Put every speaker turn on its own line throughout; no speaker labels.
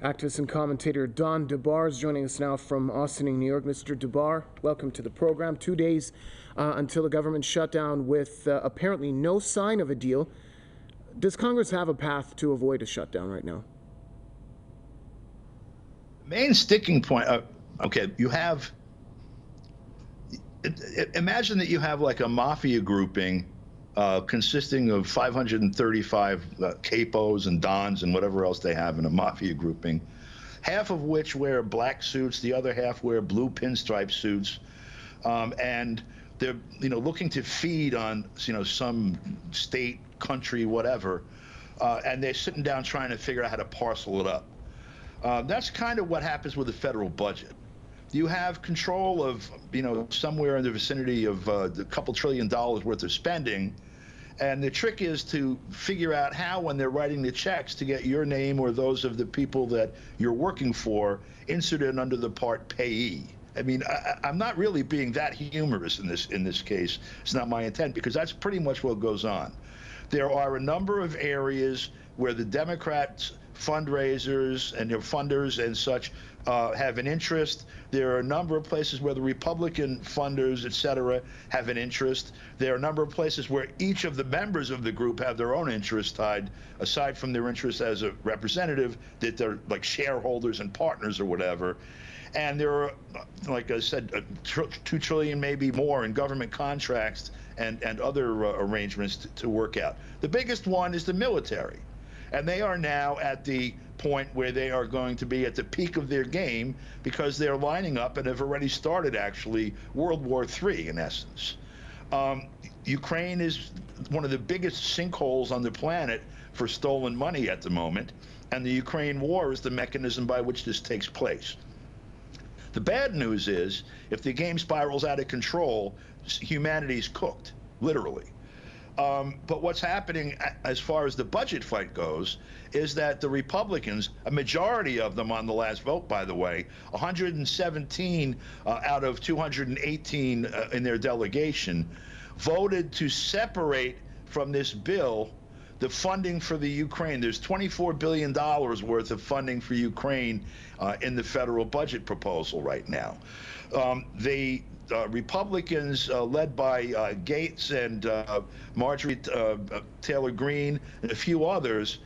Activist and commentator Don DeBar is joining us now from Austin, New York. Mr. DeBar, welcome to the program. 2 days until the government shutdown with apparently no sign of a deal. Does Congress have a path to avoid a shutdown right now?
The main sticking point, you have, imagine that you have like a mafia grouping consisting of 535 capos and dons and whatever else they have in a mafia grouping, half of which wear black suits, the other half wear blue pinstripe suits, and they're looking to feed on some state, country, whatever, and they're sitting down trying to figure out how to parcel it up. That's kind of what happens with the federal budget. You have control of, somewhere in the vicinity of a couple $1 trillion worth of spending. And the trick is to figure out how, when they're writing the checks, to get your name or those of the people that you're working for inserted under the part payee. I mean, I'm not really being that humorous in this case. It's not my intent, because that's pretty much what goes on. There are a number of areas where the Democrats, fundraisers and their funders and such have an interest. There are a number of places where the Republican funders, et cetera, have an interest. There are a number of places where each of the members of the group have their own interests tied, aside from their interest as a representative, that they're like shareholders and partners or whatever. And there are, like I said, $2 trillion, maybe more, in government contracts and other arrangements to work out. The biggest one is the military. And they are now at the point where they are going to be at the peak of their game, because they're lining up and have already started, actually, World War III, in essence. Ukraine is one of the biggest sinkholes on the planet for stolen money at the moment, and the Ukraine war is the mechanism by which this takes place. The bad news is, if the game spirals out of control, humanity's cooked, literally. But what's happening as far as the budget fight goes is that the Republicans, a majority of them on the last vote, by the way, 117 out of 218 in their delegation, voted to separate from this bill the funding for the Ukraine. There's $24 billion worth of funding for Ukraine in the federal budget proposal right now. The Republicans, led by Gates and Marjorie Taylor Greene and a few others,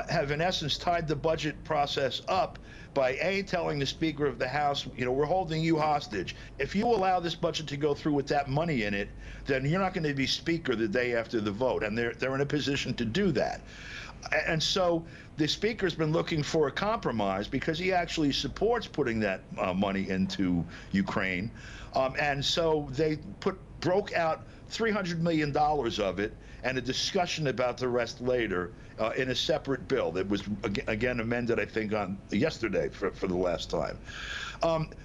have in essence tied the budget process up by telling the Speaker of the House, we're holding you hostage. If you allow this budget to go through with that money in it, then you're not going to be Speaker the day after the vote. And they're in a position to do that. And so the Speaker's been looking for a compromise, because he actually supports putting that money into Ukraine. And so they broke out $300 million of it, and a discussion about the rest later in a separate bill that was, again, amended, I think, on yesterday for the last time.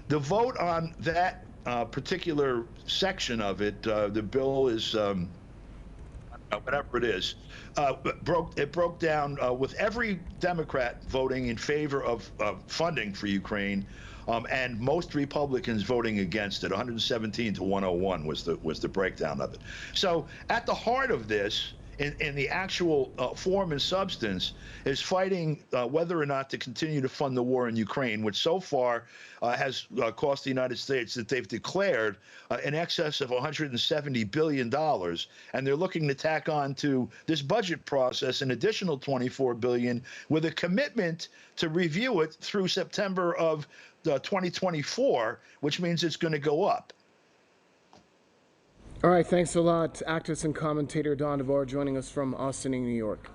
The vote on that particular section of it, the bill is, whatever it is, it broke down with every Democrat voting in favor of funding for Ukraine, and most Republicans voting against it. 117 to 101 was the breakdown of it. So at the heart of this, in the actual form and substance, is fighting whether or not to continue to fund the war in Ukraine, which so far has cost the United States, that they've declared, in excess of $170 billion. And they're looking to tack on to this budget process an additional $24 billion, with a commitment to review it through September of 2024, which means it's going to go up.
All right, thanks a lot. Activist and commentator Don DeBar joining us from Austin, New York.